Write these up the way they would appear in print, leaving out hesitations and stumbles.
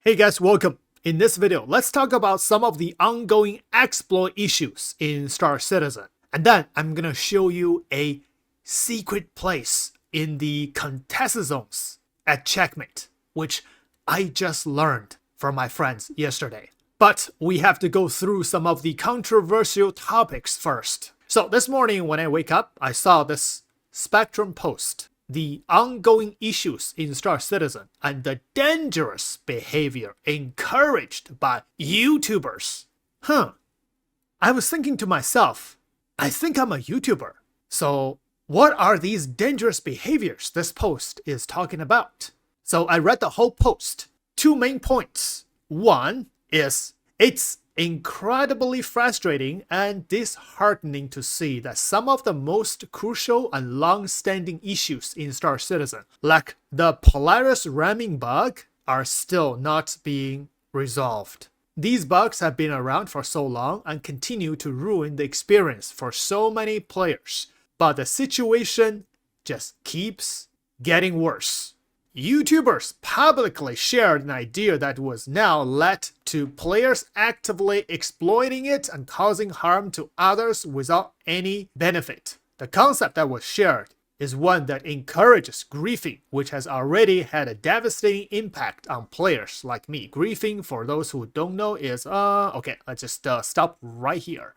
Hey guys, welcome. In this video, let's talk about some of the ongoing exploit issues in Star Citizen. And then I'm gonna show you a secret place in the contested zones at Checkmate, which I just learned from my friends yesterday. But we have to go through some of the controversial topics first. So this morning when I wake up, I saw this Spectrum post. The ongoing issues in Star Citizen and the dangerous behavior encouraged by YouTubers. I was thinking to myself, I think I'm a YouTuber. So what are these dangerous behaviors this post is talking about? So I read the whole post. Two main points. One is it's incredibly frustrating and disheartening to see that some of the most crucial and long-standing issues in Star Citizen, like the Polaris ramming bug, are still not being resolved. These bugs have been around for so long and continue to ruin the experience for so many players, but the situation just keeps getting worse. YouTubers publicly shared an idea that was now led to players actively exploiting it and causing harm to others without any benefit. The concept that was shared is one that encourages griefing, which has already had a devastating impact on players like me. Griefing, for those who don't know, is okay, let's just stop right here.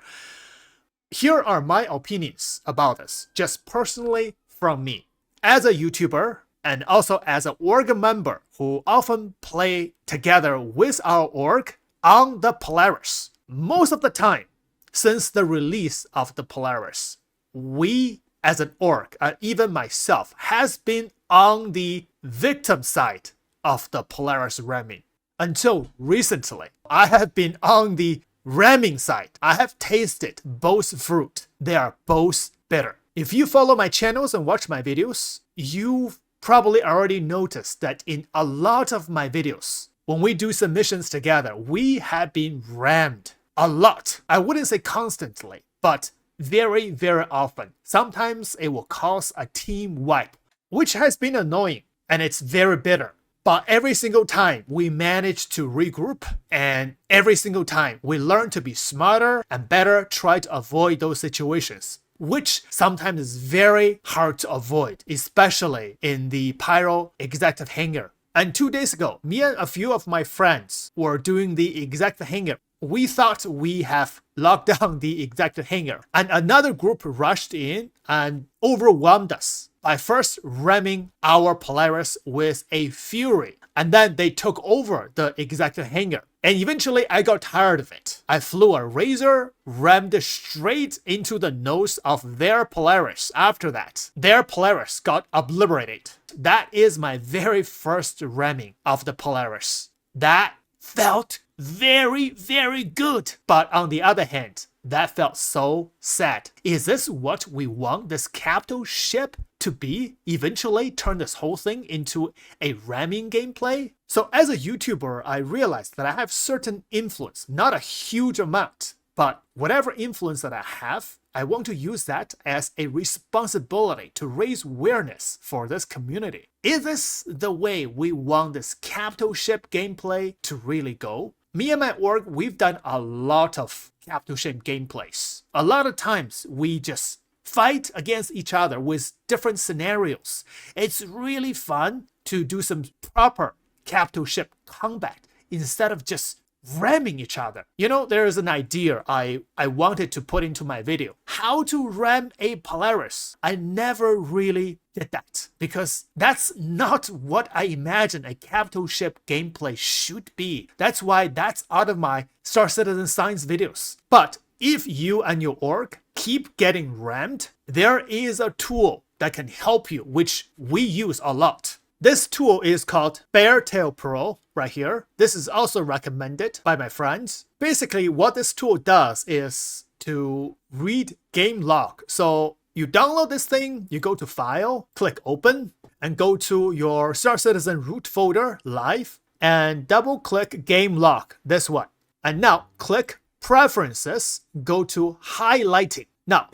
Here are my opinions about this, just personally from me. As a YouTuber, and also as an org member who often play together with our org on the Polaris. Most of the time, since the release of the Polaris, we as an org, and even myself, has been on the victim side of the Polaris ramming. Until recently, I have been on the ramming side. I have tasted both fruit. They are both bitter. If you follow my channels and watch my videos, you've probably already noticed that in a lot of my videos, when we do submissions together, we have been rammed a lot. I wouldn't say constantly, but very, very often. Sometimes it will cause a team wipe, which has been annoying and it's very bitter. But every single time we manage to regroup, and every single time we learn to be smarter and better, try to avoid those situations, which sometimes is very hard to avoid, especially in the Pyro executive hangar. And 2 days ago, me and a few of my friends were doing the executive hangar. We thought we have locked down the executive hangar, and another group rushed in and overwhelmed us by first ramming our Polaris with a fury, and then they took over the executive hangar. And eventually I got tired of it. I flew a Razor, rammed straight into the nose of their Polaris. After that, their Polaris got obliterated. That is my very first ramming of the Polaris. That felt very, very good. But on the other hand, that felt so sad. Is this what we want this capital ship to be? Eventually turn this whole thing into a ramming gameplay? So as a YouTuber, I realized that I have certain influence, not a huge amount, but whatever influence that I have, I want to use that as a responsibility to raise awareness for this community. Is this the way we want this capital ship gameplay to really go? Me and my org, we've done a lot of capital ship gameplays. A lot of times we just fight against each other with different scenarios. It's really fun to do some proper capital ship combat instead of just ramming each other. You know, there is an idea I wanted to put into my video. How to ram a Polaris. I never really did that because that's not what I imagine a capital ship gameplay should be. That's why that's out of my Star Citizen Science videos. But if you and your org keep getting rammed, there is a tool that can help you, which we use a lot. This tool is called Beartail Pro right here. This is also recommended by my friends. Basically, what this tool does is to read game log. So you download this thing, you go to File, click Open, and go to your Star Citizen root folder, Live, and double-click Game Log, this one. And now click Preferences, go to Highlighting. Now,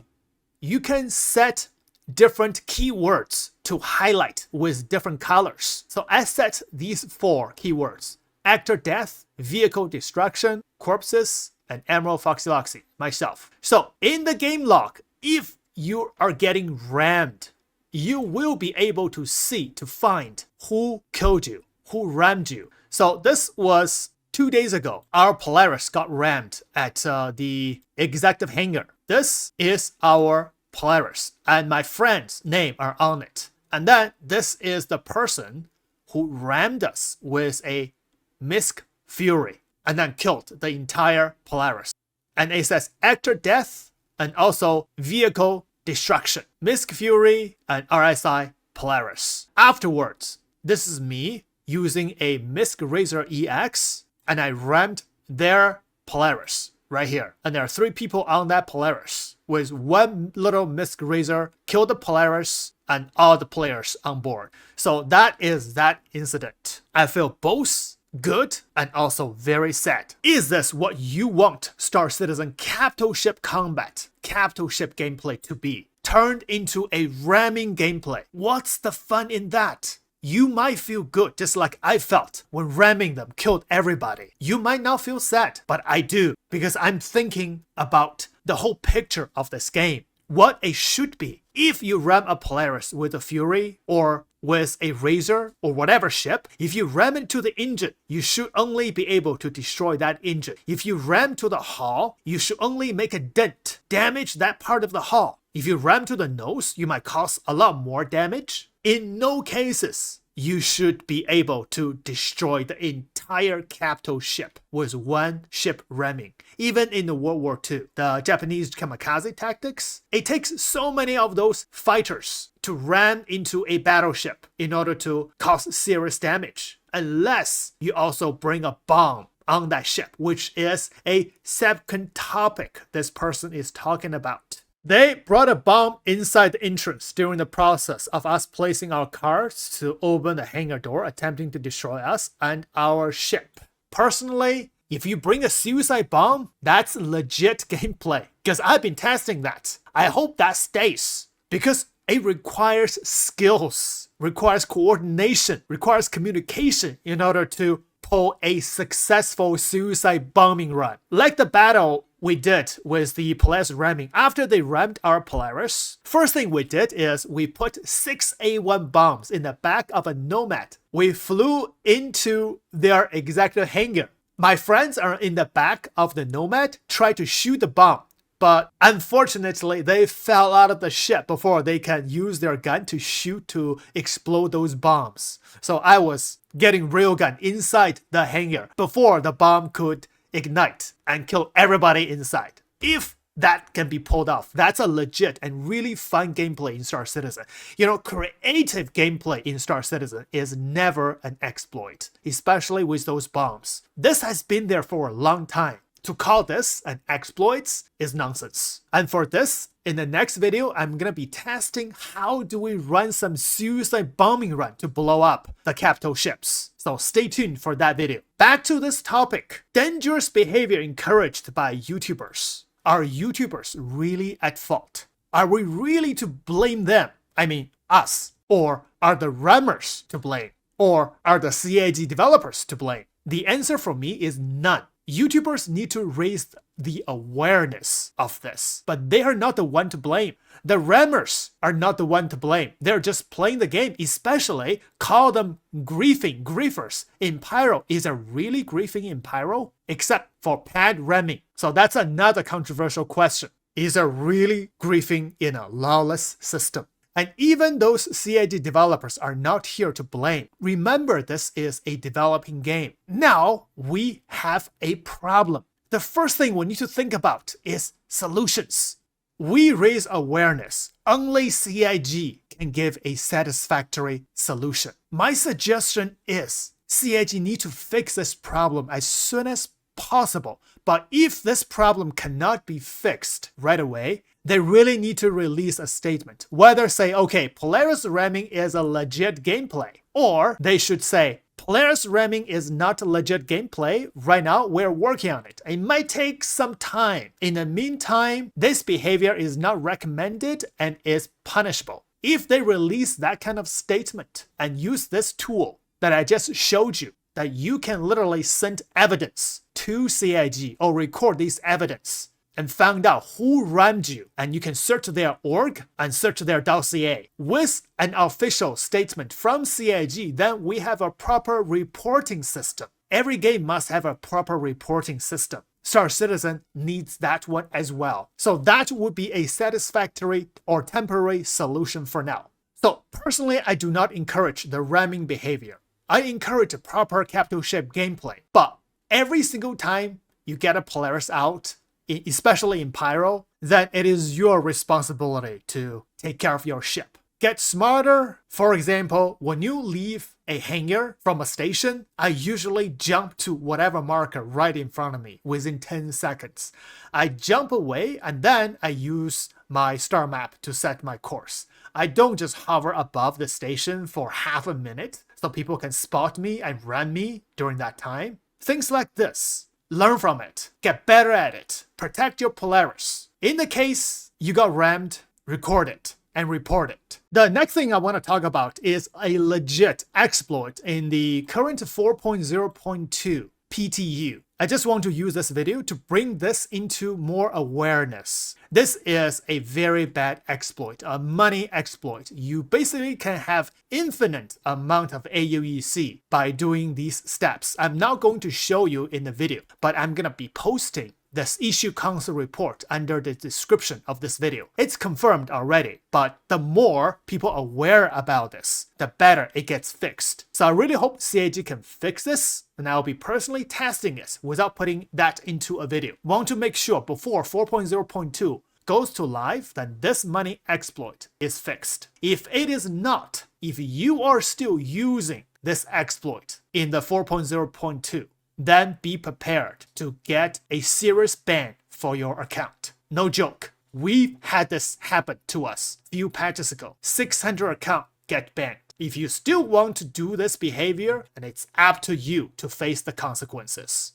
you can set different keywords to highlight with different colors. So I set these 4 keywords. actor death, vehicle destruction, corpses, and Emerald Foxy Loxy, myself. So in the game log, if you are getting rammed, you will be able to find who killed you, who rammed you. So this was 2 days ago. Our Polaris got rammed at the executive hangar. This is our Polaris, and my friend's name are on it. And then this is the person who rammed us with a Misk Fury and then killed the entire Polaris. And it says actor death and also vehicle destruction. Misk Fury and RSI Polaris. Afterwards, this is me using a Misk Razor EX, and I rammed their Polaris right here. And there are 3 people on that Polaris with one little Misk Razor, killed the Polaris and all the players on board. So that is that incident. I feel both good and also very sad. Is this what you want Star Citizen capital ship combat, capital ship gameplay to be? Turned into a ramming gameplay. What's the fun in that? You might feel good just like I felt when ramming them killed everybody. You might not feel sad, but I do, because I'm thinking about the whole picture of this game. What it should be. If you ram a Polaris with a Fury or with a Razor or whatever ship, if you ram into the engine, you should only be able to destroy that engine. If you ram to the hull, you should only make a dent, damage that part of the hull. If you ram to the nose, you might cause a lot more damage. In no cases, you should be able to destroy the entire capital ship with one ship ramming. Even in the World War II, the Japanese kamikaze tactics, it takes so many of those fighters to ram into a battleship in order to cause serious damage. Unless you also bring a bomb on that ship, which is a second topic this person is talking about. They brought a bomb inside the entrance during the process of us placing our cars to open the hangar door, attempting to destroy us and our ship. Personally, if you bring a suicide bomb, that's legit gameplay, because I've been testing that. I hope that stays, because it requires skills, requires coordination, requires communication in order to pull a successful suicide bombing run. Like the battle we did with the Polaris ramming. After they rammed our Polaris, first thing we did is we put 6 A1 bombs in the back of a Nomad. We flew into their executive hangar. My friends are in the back of the Nomad, tried to shoot the bomb, but unfortunately they fell out of the ship before they can use their gun to shoot to explode those bombs. So I was getting railgun inside the hangar before the bomb could ignite and kill everybody inside. If that can be pulled off, that's a legit and really fun gameplay in Star Citizen. You know, creative gameplay in Star Citizen is never an exploit, especially with those bombs. This has been there for a long time. To call this an exploit is nonsense. And for this, in the next video, I'm gonna be testing how do we run some suicide bombing run to blow up the capital ships. So stay tuned for that video. Back to this topic. Dangerous behavior encouraged by YouTubers. Are YouTubers really at fault? Are we really to blame them? I mean, us. Or are the rammers to blame? Or are the CAG developers to blame? The answer for me is none. YouTubers need to raise the awareness of this, but they are not the one to blame. The rammers are not the one to blame. They're just playing the game, especially call them griefers. In Pyro, is there really griefing in Pyro? Except for pad ramming. So that's another controversial question. Is there really griefing in a lawless system? And even those CAD developers are not here to blame. Remember, this is a developing game. Now, we have a problem. The first thing we need to think about is solutions. We raise awareness. Only CIG can give a satisfactory solution. My suggestion is CIG need to fix this problem as soon as possible. But if this problem cannot be fixed right away, they really need to release a statement. Whether say, okay, Polaris ramming is a legit gameplay, or they should say, Polaris ramming is not a legit gameplay. Right now, we're working on it. It might take some time. In the meantime, this behavior is not recommended and is punishable. If they release that kind of statement and use this tool that I just showed you, that you can literally send evidence to CIG or record this evidence and find out who rammed you, and you can search their org and search their dossier. With an official statement from CIG, then we have a proper reporting system. Every game must have a proper reporting system. Star Citizen needs that one as well. So that would be a satisfactory or temporary solution for now. So personally, I do not encourage the ramming behavior. I encourage a proper capital ship gameplay. But every single time you get a Polaris out, especially in Pyro, then it is your responsibility to take care of your ship. Get smarter. For example, when you leave a hangar from a station, I usually jump to whatever marker right in front of me within 10 seconds. I jump away and then I use my star map to set my course. I don't just hover above the station for half a minute so people can spot me and ram me during that time. Things like this. Learn from it. Get better at it. Protect your Polaris. In the case you got rammed, record it and report it. The next thing I want to talk about is a legit exploit in the current 4.0.2 PTU. I just want to use this video to bring this into more awareness. This is a very bad exploit, a money exploit. You basically can have infinite amount of AUEC by doing these steps. I'm not going to show you in the video, but I'm gonna be posting this issue council report under the description of this video. It's confirmed already, but the more people are aware about this, the better it gets fixed. So I really hope CIG can fix this, and I'll be personally testing it without putting that into a video. Want to make sure before 4.0.2 goes to live, then this money exploit is fixed. If it is not, if you are still using this exploit in the 4.0.2, then be prepared to get a serious ban for your account. No joke. We've had this happen to us a few patches ago. 600 accounts get banned. If you still want to do this behavior, then it's up to you to face the consequences.